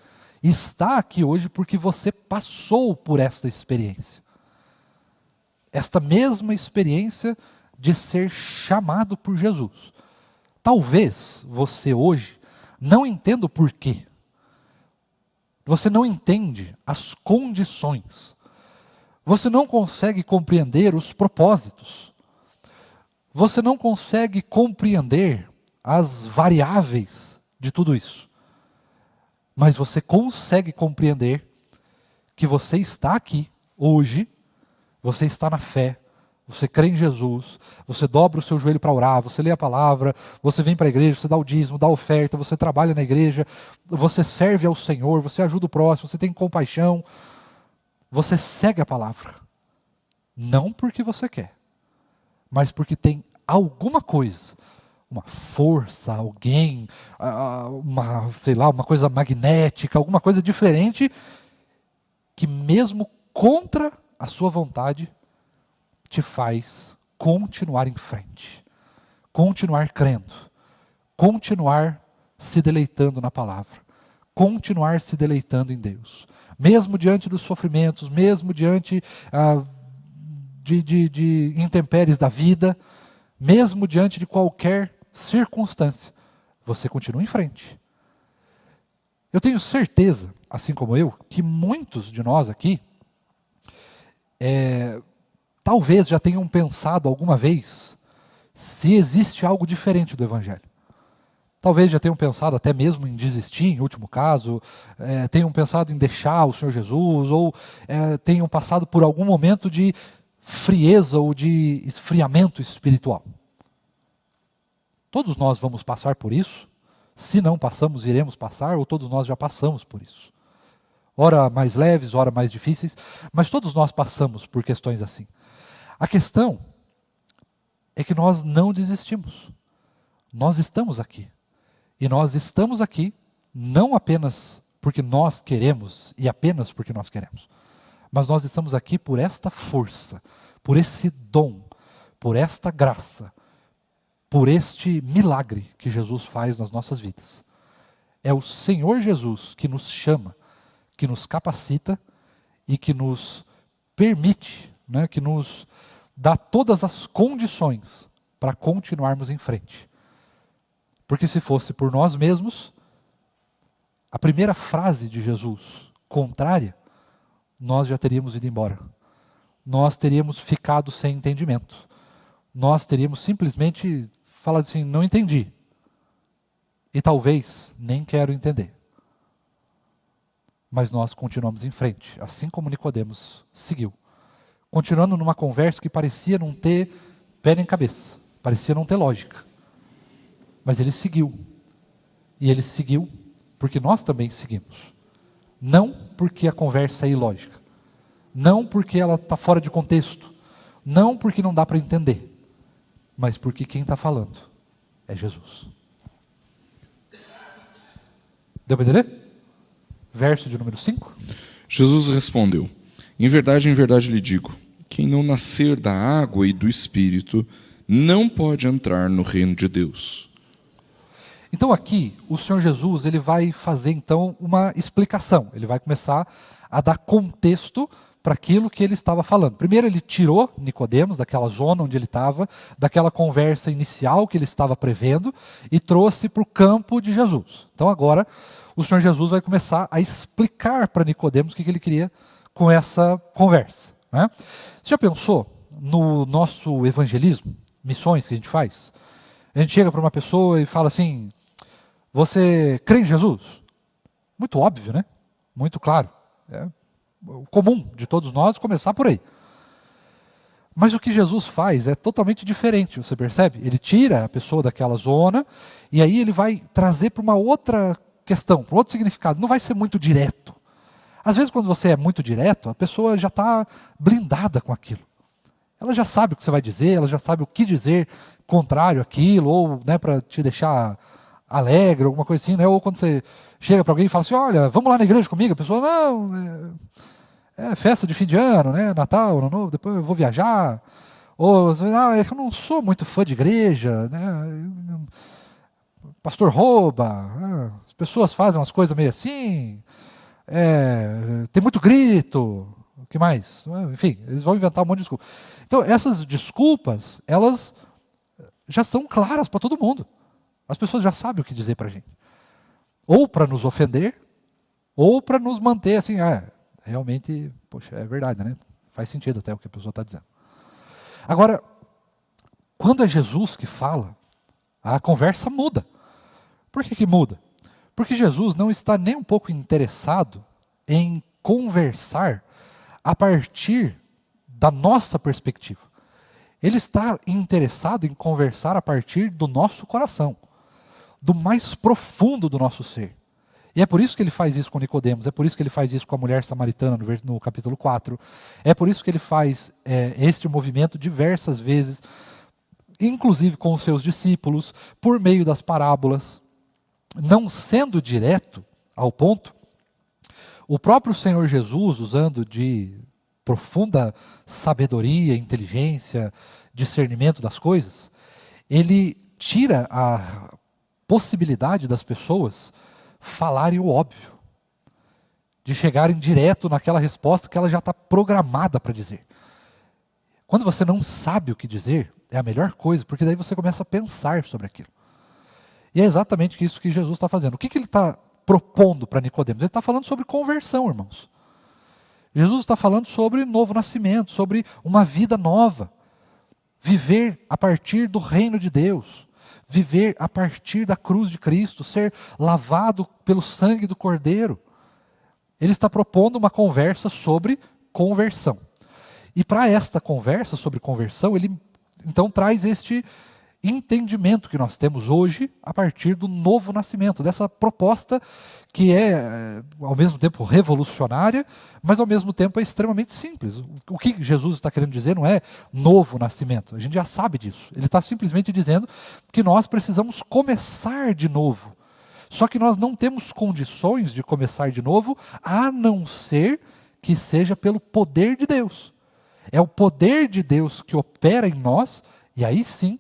porque você passou por esta experiência. Esta mesma experiência de ser chamado por Jesus. Talvez você hoje não entenda o porquê. Você não entende as condições. Você não consegue compreender os propósitos. Você não consegue compreender as variáveis de tudo isso. Mas você consegue compreender que você está aqui hoje, você está na fé, você crê em Jesus, você dobra o seu joelho para orar, você lê a palavra, você vem para a igreja, você dá o dízimo, dá a oferta, você trabalha na igreja, você serve ao Senhor, você ajuda o próximo, você tem compaixão, você segue a palavra. Não porque você quer, mas porque tem alguma coisa, uma força, alguém, uma coisa magnética, alguma coisa diferente, que mesmo contra a sua vontade, te faz continuar em frente, continuar crendo, continuar se deleitando na palavra, continuar se deleitando em Deus. Mesmo diante dos sofrimentos, mesmo diante de intempéries da vida, mesmo diante de qualquer circunstância, você continua em frente. Eu tenho certeza, assim como eu, que muitos de nós aqui, talvez já tenham pensado alguma vez se existe algo diferente do Evangelho. Talvez já tenham pensado até mesmo em desistir, em último caso, tenham pensado em deixar o Senhor Jesus, ou tenham passado por algum momento de frieza ou de esfriamento espiritual. Todos nós vamos passar por isso. Se não passamos, iremos passar, ou todos nós já passamos por isso. Ora mais leves, ora mais difíceis, mas todos nós passamos por questões assim. A questão é que nós não desistimos. Nós estamos aqui. E nós estamos aqui não apenas porque nós queremos e apenas porque nós queremos. Mas nós estamos aqui por esta força, por esse dom, por esta graça, por este milagre que Jesus faz nas nossas vidas. É o Senhor Jesus que nos chama, que nos capacita e que nos permite, que nos dá todas as condições para continuarmos em frente. Porque se fosse por nós mesmos, a primeira frase de Jesus, contrária, nós já teríamos ido embora. Nós teríamos ficado sem entendimento. Nós teríamos simplesmente falado assim, não entendi. E talvez nem quero entender. Mas nós continuamos em frente, assim como Nicodemos seguiu. Continuando numa conversa que parecia não ter pé nem cabeça, parecia não ter lógica. Mas ele seguiu. E ele seguiu porque nós também seguimos. Não porque a conversa é ilógica. Não porque ela está fora de contexto. Não porque não dá para entender. Mas porque quem está falando é Jesus. Deu para entender? Verso de número 5. Jesus respondeu: em verdade lhe digo, quem não nascer da água e do Espírito não pode entrar no reino de Deus. Então aqui, o Senhor Jesus ele vai fazer então uma explicação. Ele vai começar a dar contexto para aquilo que ele estava falando. Primeiro ele tirou Nicodemos daquela zona onde ele estava, daquela conversa inicial que ele estava prevendo, e trouxe para o campo de Jesus. Então agora, o Senhor Jesus vai começar a explicar para Nicodemos o que ele queria com essa conversa. Né? Você já pensou no nosso evangelismo, missões que a gente faz? A gente chega para uma pessoa e fala assim, você crê em Jesus? Muito óbvio, né? Muito claro. É comum de todos nós começar por aí. Mas o que Jesus faz é totalmente diferente, você percebe? Ele tira a pessoa daquela zona e aí ele vai trazer para uma outra questão, para um outro significado. Não vai ser muito direto. Às vezes quando você é muito direto, a pessoa já está blindada com aquilo. Ela já sabe o que você vai dizer, ela já sabe o que dizer contrário àquilo, ou para te deixar alegre, alguma coisa assim, né? Ou quando você chega para alguém e fala assim, olha, vamos lá na igreja comigo, a pessoa, não, é festa de fim de ano, né? Natal, Ano Novo, depois eu vou viajar. Ou, é que eu não sou muito fã de igreja, né? Pastor rouba, as pessoas fazem umas coisas meio assim, tem muito grito, o que mais? Enfim, eles vão inventar um monte de desculpa. Então, essas desculpas, elas já são claras para todo mundo. As pessoas já sabem o que dizer para a gente. Ou para nos ofender, ou para nos manter assim, realmente, poxa, é verdade, né? Faz sentido até o que a pessoa está dizendo. Agora, quando é Jesus que fala, a conversa muda. Por que muda? Porque Jesus não está nem um pouco interessado em conversar a partir da nossa perspectiva. Ele está interessado em conversar a partir do nosso coração, do mais profundo do nosso ser. E é por isso que ele faz isso com Nicodemos, é por isso que ele faz isso com a mulher samaritana no capítulo 4. É por isso que ele faz este movimento diversas vezes, inclusive com os seus discípulos, por meio das parábolas. Não sendo direto ao ponto, o próprio Senhor Jesus, usando de profunda sabedoria, inteligência, discernimento das coisas, ele tira a possibilidade das pessoas falarem o óbvio, de chegarem direto naquela resposta que ela já está programada para dizer. Quando você não sabe o que dizer, é a melhor coisa, porque daí você começa a pensar sobre aquilo. E é exatamente isso que Jesus está fazendo. O que ele está propondo para Nicodemos? Ele está falando sobre conversão, irmãos. Jesus está falando sobre novo nascimento, sobre uma vida nova. Viver a partir do reino de Deus. Viver a partir da cruz de Cristo. Ser lavado pelo sangue do Cordeiro. Ele está propondo uma conversa sobre conversão. E para esta conversa sobre conversão, ele então traz este entendimento que nós temos hoje a partir do novo nascimento, dessa proposta que é ao mesmo tempo revolucionária, mas ao mesmo tempo é extremamente simples. O que Jesus está querendo dizer não é novo nascimento, a gente já sabe disso. Ele está simplesmente dizendo que nós precisamos começar de novo. Só que nós não temos condições de começar de novo, a não ser que seja pelo poder de Deus. É o poder de Deus que opera em nós, e aí sim,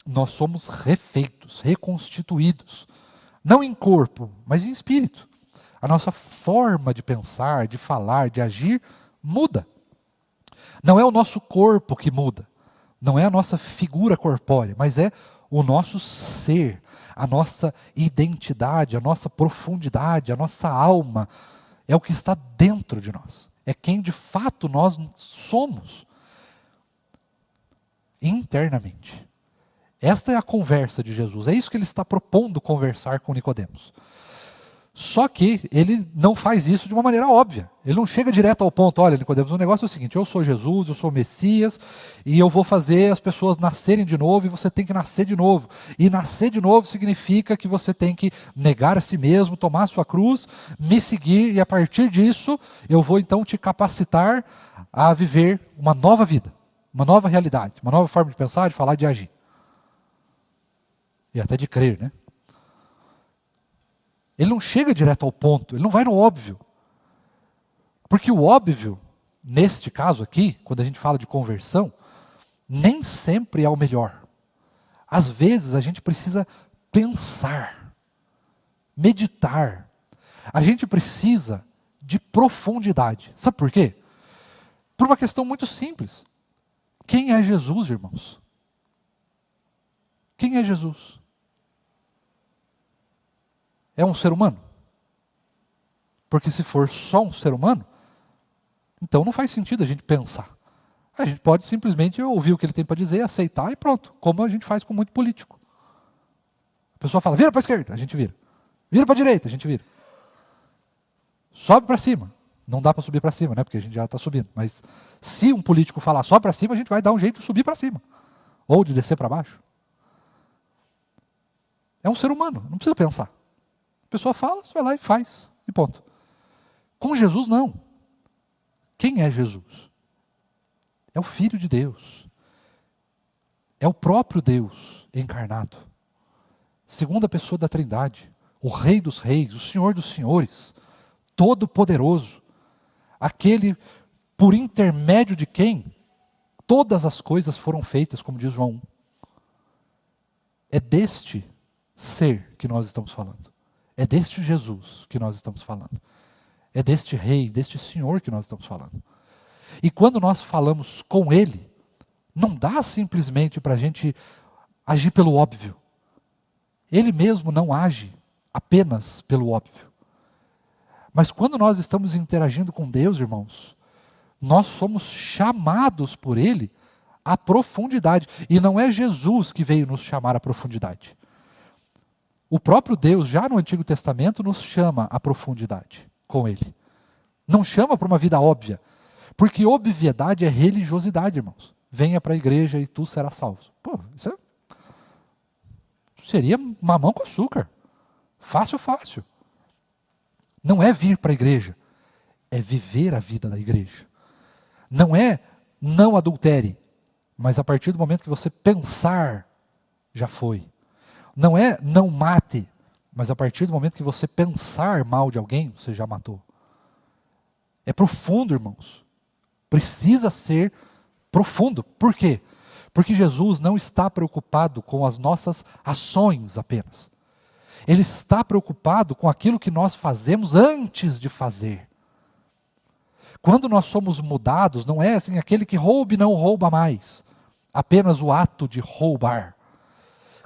nós somos refeitos, reconstituídos. Não em corpo, mas em espírito. A nossa forma de pensar, de falar, de agir, muda. Não é o nosso corpo que muda. Não é a nossa figura corpórea, mas é o nosso ser, a nossa identidade, a nossa profundidade, a nossa alma. É o que está dentro de nós. É quem de fato nós somos. Internamente. Esta é a conversa de Jesus, é isso que ele está propondo conversar com Nicodemos. Só que ele não faz isso de uma maneira óbvia. Ele não chega direto ao ponto, olha, Nicodemos, o negócio é o seguinte, eu sou Jesus, eu sou o Messias, e eu vou fazer as pessoas nascerem de novo, e você tem que nascer de novo. E nascer de novo significa que você tem que negar a si mesmo, tomar a sua cruz, me seguir, e a partir disso, eu vou então te capacitar a viver uma nova vida, uma nova realidade, uma nova forma de pensar, de falar, de agir. E até de crer, né? Ele não chega direto ao ponto, ele não vai no óbvio. Porque o óbvio, neste caso aqui, quando a gente fala de conversão, nem sempre é o melhor. Às vezes a gente precisa pensar, meditar. A gente precisa de profundidade. Sabe por quê? Por uma questão muito simples. Quem é Jesus, irmãos? Quem é Jesus? É um ser humano? Porque se for só um ser humano, então não faz sentido a gente pensar. A gente pode simplesmente ouvir o que ele tem para dizer, aceitar e pronto. Como a gente faz com muito político. A pessoa fala, vira para a esquerda, a gente vira. Vira para a direita, a gente vira. Sobe para cima. Não dá para subir para cima, né? Porque a gente já está subindo. Mas se um político falar sobe para cima, a gente vai dar um jeito de subir para cima. Ou de descer para baixo. É um ser humano, não precisa pensar. A pessoa fala, você vai lá e faz. E ponto. Com Jesus, não. Quem é Jesus? É o Filho de Deus. É o próprio Deus encarnado. segunda pessoa da Trindade, o Rei dos Reis, o Senhor dos Senhores, Todo-Poderoso, aquele por intermédio de quem todas as coisas foram feitas, como diz João 1. É deste ser que nós estamos falando. É deste Jesus que nós estamos falando. É deste Rei, deste Senhor que nós estamos falando. E quando nós falamos com Ele, não dá simplesmente para a gente agir pelo óbvio. Ele mesmo não age apenas pelo óbvio. Mas quando nós estamos interagindo com Deus, irmãos, nós somos chamados por Ele à profundidade. E não é Jesus que veio nos chamar à profundidade. O próprio Deus, já no Antigo Testamento, nos chama à profundidade com Ele. Não chama para uma vida óbvia. Porque obviedade é religiosidade, irmãos. Venha para a igreja e tu serás salvo. Pô, isso seria mamão com açúcar. Fácil, fácil. Não é vir para a igreja. É viver a vida da igreja. Não é não adultere. Mas a partir do momento que você pensar, já foi. Não é não mate. Mas a partir do momento que você pensar mal de alguém, você já matou. É profundo, irmãos. Precisa ser profundo. Por quê? Porque Jesus não está preocupado com as nossas ações apenas. Ele está preocupado com aquilo que nós fazemos antes de fazer. Quando nós somos mudados, não é assim, aquele que rouba e não rouba mais. Apenas o ato de roubar.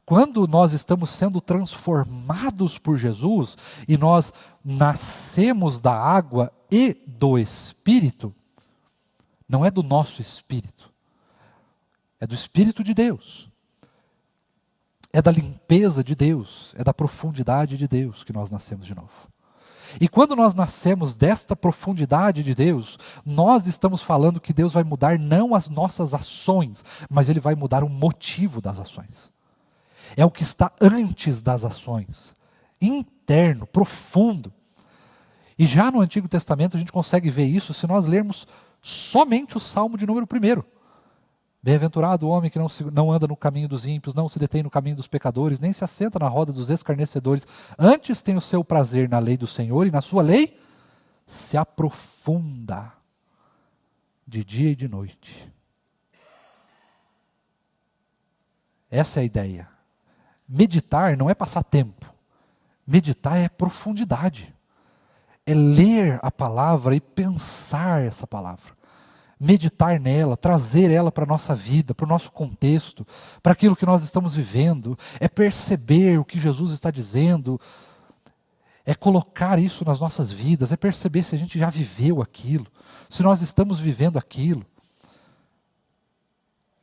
Quando nós estamos sendo transformados por Jesus e nós nascemos da água e do Espírito, não é do nosso espírito, é do Espírito de Deus. É da limpeza de Deus, é da profundidade de Deus que nós nascemos de novo. E quando nós nascemos desta profundidade de Deus, nós estamos falando que Deus vai mudar não as nossas ações, mas Ele vai mudar o motivo das ações. É o que está antes das ações, interno, profundo. E já no Antigo Testamento a gente consegue ver isso se nós lermos somente o Salmo de número 1. Bem-aventurado o homem que não anda no caminho dos ímpios, não se detém no caminho dos pecadores, nem se assenta na roda dos escarnecedores. Antes tem o seu prazer na lei do Senhor e na sua lei se aprofunda de dia e de noite. Essa é a ideia. Meditar não é passar tempo. Meditar é profundidade. É ler a palavra e pensar essa palavra. Meditar nela, trazer ela para a nossa vida, para o nosso contexto, para aquilo que nós estamos vivendo, é perceber o que Jesus está dizendo, é colocar isso nas nossas vidas, é perceber se a gente já viveu aquilo, se nós estamos vivendo aquilo.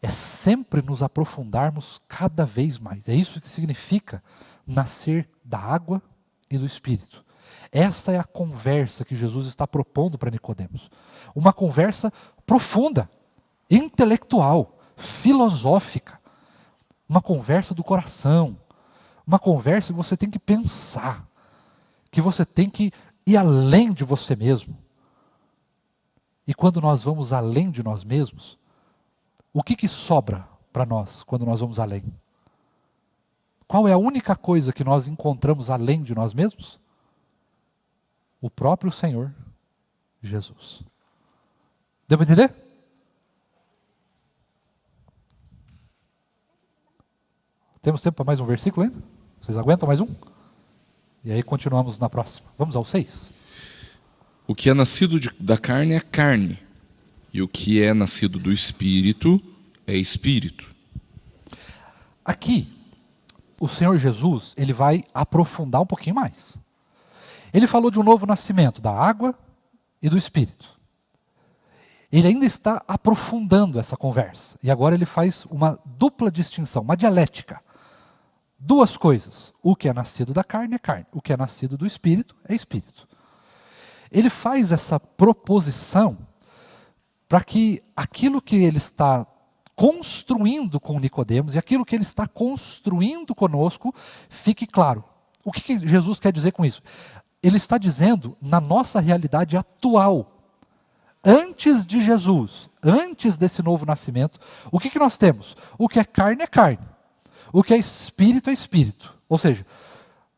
É sempre nos aprofundarmos cada vez mais. É isso que significa nascer da água e do Espírito. Essa é a conversa que Jesus está propondo para Nicodemos. Uma conversa profunda, intelectual, filosófica. Uma conversa do coração. Uma conversa que você tem que pensar. Que você tem que ir além de você mesmo. E quando nós vamos além de nós mesmos, o que sobra para nós quando nós vamos além? Qual é a única coisa que nós encontramos além de nós mesmos? O próprio Senhor Jesus. Deu para entender? Temos tempo para mais um versículo ainda? Vocês aguentam mais um? E aí continuamos na próxima. Vamos ao 6. O que é nascido da carne é carne, e o que é nascido do Espírito é Espírito. Aqui, o Senhor Jesus, ele vai aprofundar um pouquinho mais. Ele falou de um novo nascimento, da água e do Espírito. Ele ainda está aprofundando essa conversa. E agora ele faz uma dupla distinção, uma dialética. Duas coisas. O que é nascido da carne é carne. O que é nascido do Espírito é Espírito. Ele faz essa proposição para que aquilo que ele está construindo com Nicodemos e aquilo que ele está construindo conosco fique claro. O que Jesus quer dizer com isso? Ele está dizendo na nossa realidade atual. Antes de Jesus, antes desse novo nascimento, o que nós temos? O que é carne é carne. O que é espírito é espírito. Ou seja,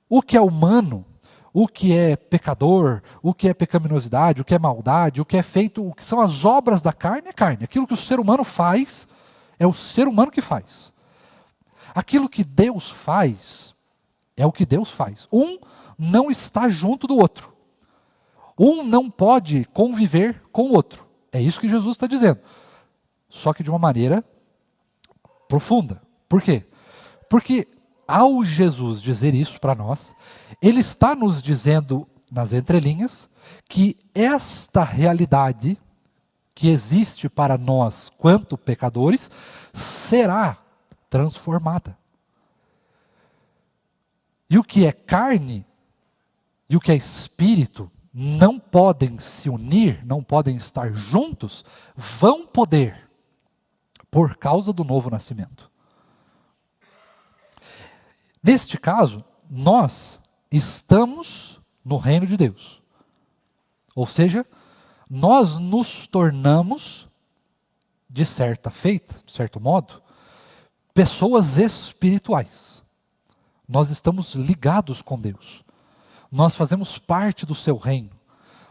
o que é humano, o que é pecador, o que é pecaminosidade, o que é maldade, o que é feito, o que são as obras da carne é carne. Aquilo que o ser humano faz, é o ser humano que faz. Aquilo que Deus faz, é o que Deus faz. Um não está junto do outro. Um não pode conviver com o outro. É isso que Jesus está dizendo. Só que de uma maneira profunda. Por quê? Porque ao Jesus dizer isso para nós, ele está nos dizendo nas entrelinhas que esta realidade que existe para nós quanto pecadores será transformada. E o que é carne e o que é espírito não podem se unir, não podem estar juntos, vão poder, por causa do novo nascimento. Neste caso, nós estamos no reino de Deus. Ou seja, nós nos tornamos, de certo modo, pessoas espirituais. Nós estamos ligados com Deus. Nós fazemos parte do seu reino.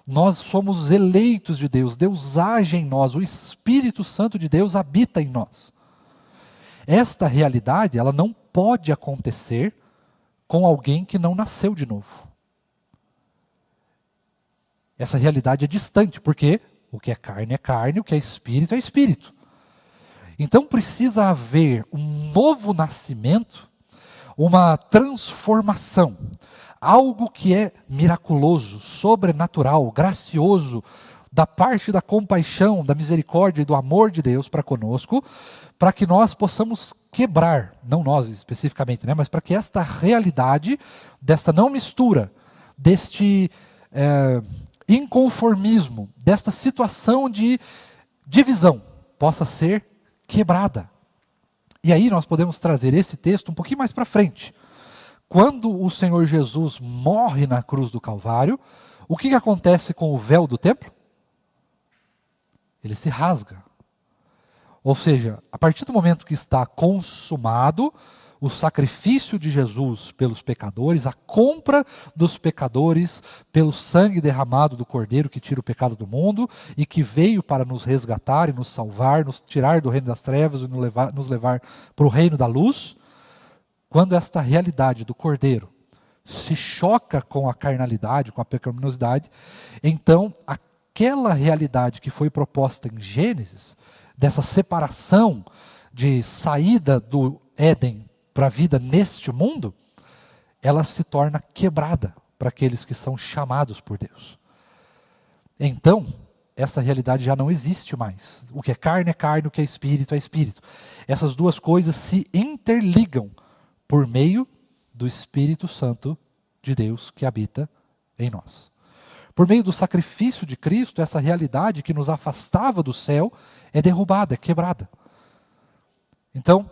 Nós somos eleitos de Deus. Deus age em nós. O Espírito Santo de Deus habita em nós. Esta realidade, ela não pode acontecer com alguém que não nasceu de novo. Essa realidade é distante, porque o que é carne, o que é espírito. Então precisa haver um novo nascimento, uma transformação, algo que é miraculoso, sobrenatural, gracioso, da parte da compaixão, da misericórdia e do amor de Deus para conosco, para que nós possamos quebrar, não nós especificamente, mas para que esta realidade, desta não mistura, deste inconformismo, desta situação de divisão, possa ser quebrada. E aí nós podemos trazer esse texto um pouquinho mais para frente. Quando o Senhor Jesus morre na cruz do Calvário, o que acontece com o véu do templo? Ele se rasga. Ou seja, a partir do momento que está consumado o sacrifício de Jesus pelos pecadores, a compra dos pecadores pelo sangue derramado do Cordeiro que tira o pecado do mundo e que veio para nos resgatar e nos salvar, nos tirar do reino das trevas e nos levar para o reino da luz, quando esta realidade do Cordeiro se choca com a carnalidade, com a pecaminosidade, então aquela realidade que foi proposta em Gênesis, dessa separação de saída do Éden para a vida neste mundo, ela se torna quebrada para aqueles que são chamados por Deus. Então, essa realidade já não existe mais. O que é carne, o que é espírito. Essas duas coisas se interligam por meio do Espírito Santo de Deus que habita em nós. Por meio do sacrifício de Cristo, essa realidade que nos afastava do céu é derrubada, é quebrada. Então,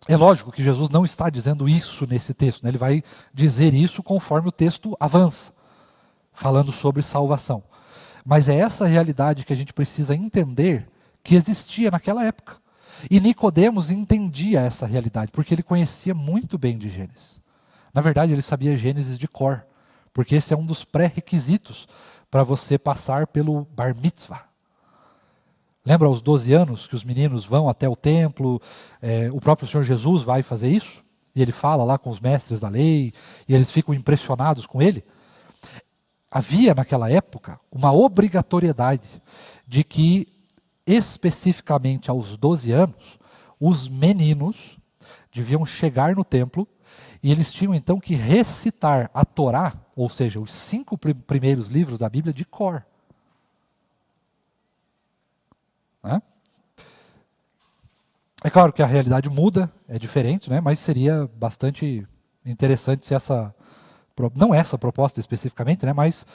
é lógico que Jesus não está dizendo isso nesse texto, Ele vai dizer isso conforme o texto avança, falando sobre salvação. Mas é essa realidade que a gente precisa entender que existia naquela época. E Nicodemos entendia essa realidade, porque ele conhecia muito bem de Gênesis. Na verdade, ele sabia Gênesis de cor, porque esse é um dos pré-requisitos para você passar pelo Bar Mitzvah. Lembra aos 12 anos que os meninos vão até o templo, o próprio Senhor Jesus vai fazer isso? E ele fala lá com os mestres da lei, e eles ficam impressionados com ele. Havia naquela época uma obrigatoriedade de que, especificamente aos 12 anos, os meninos deviam chegar no templo e eles tinham então que recitar a Torá, ou seja, os 5 primeiros livros da Bíblia de cor. É claro que a realidade muda, é diferente, mas seria bastante interessante se não essa proposta especificamente, mas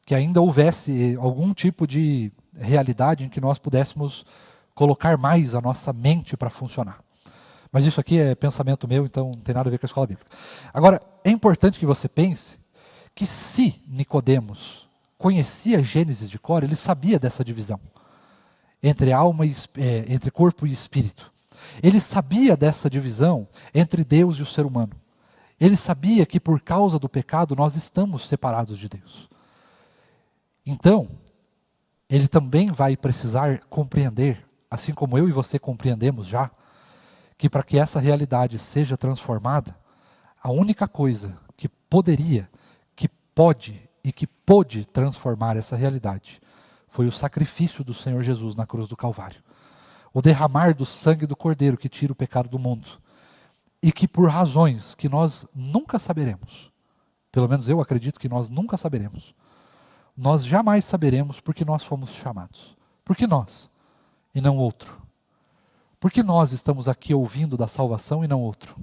que ainda houvesse algum tipo de realidade em que nós pudéssemos colocar mais a nossa mente para funcionar. Mas isso aqui é pensamento meu, então não tem nada a ver com a escola bíblica. Agora, é importante que você pense que se Nicodemos conhecia Gênesis de cor, ele sabia dessa divisão entre alma entre corpo e espírito. Ele sabia dessa divisão entre Deus e o ser humano. Ele sabia que por causa do pecado nós estamos separados de Deus. Então, ele também vai precisar compreender, assim como eu e você compreendemos já, que para que essa realidade seja transformada, a única coisa que poderia, que pode e que pôde transformar essa realidade foi o sacrifício do Senhor Jesus na cruz do Calvário. O derramar do sangue do Cordeiro que tira o pecado do mundo. E que por razões que nós nunca saberemos, pelo menos eu acredito que nós nunca saberemos, nós jamais saberemos porque nós fomos chamados. Por que nós e não outro? Por que nós estamos aqui ouvindo da salvação e não outro?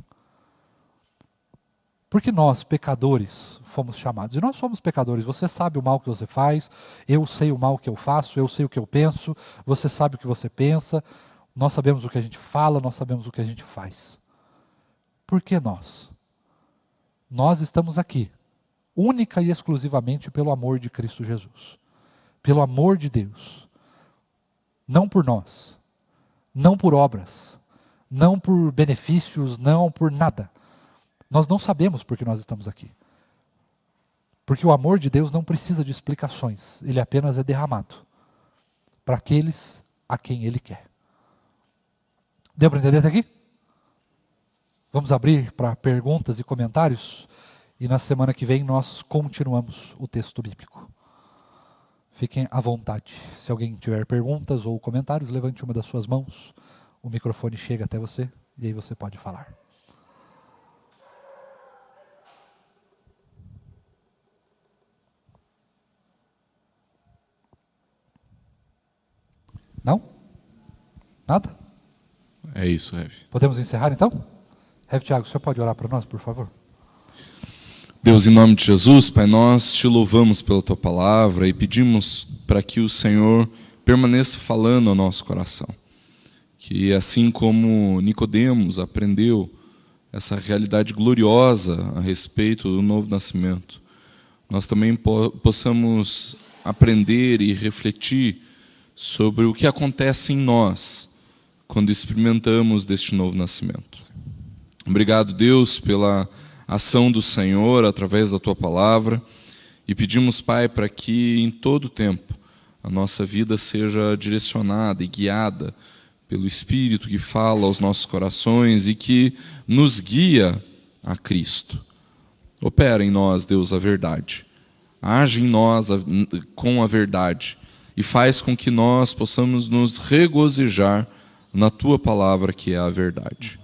Porque nós, pecadores, fomos chamados. E nós somos pecadores. Você sabe o mal que você faz, eu sei o mal que eu faço, eu sei o que eu penso, você sabe o que você pensa, nós sabemos o que a gente fala, nós sabemos o que a gente faz. Por que nós? Nós estamos aqui, única e exclusivamente pelo amor de Cristo Jesus. Pelo amor de Deus. Não por nós. Não por obras. Não por benefícios, não por nada. Nós não sabemos por que nós estamos aqui. Porque o amor de Deus não precisa de explicações. Ele apenas é derramado para aqueles a quem Ele quer. Deu para entender até aqui? Vamos abrir para perguntas e comentários. E na semana que vem nós continuamos o texto bíblico. Fiquem à vontade. Se alguém tiver perguntas ou comentários, levante uma das suas mãos. O microfone chega até você e aí você pode falar. Não? Nada? É isso, Rev. Podemos encerrar então? Rev Tiago, o senhor pode orar para nós, por favor? Deus, em nome de Jesus, Pai, nós te louvamos pela Tua palavra e pedimos para que o Senhor permaneça falando ao nosso coração. Que assim como Nicodemos aprendeu essa realidade gloriosa a respeito do novo nascimento, nós também possamos aprender e refletir sobre o que acontece em nós quando experimentamos deste novo nascimento. Obrigado, Deus, pela ação do Senhor através da Tua palavra e pedimos, Pai, para que em todo tempo a nossa vida seja direcionada e guiada pelo Espírito que fala aos nossos corações e que nos guia a Cristo. Opera em nós, Deus, a verdade. Age em nós com a verdade e faz com que nós possamos nos regozijar na Tua palavra, que é a verdade.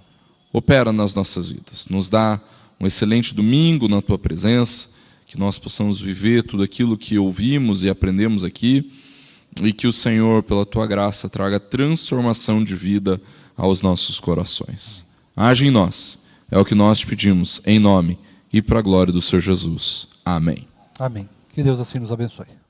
Opera nas nossas vidas. Nos dá um excelente domingo na Tua presença, que nós possamos viver tudo aquilo que ouvimos e aprendemos aqui, e que o Senhor, pela Tua graça, traga transformação de vida aos nossos corações. Age em nós. É o que nós te pedimos, em nome e para a glória do Senhor Jesus. Amém. Amém. Que Deus assim nos abençoe.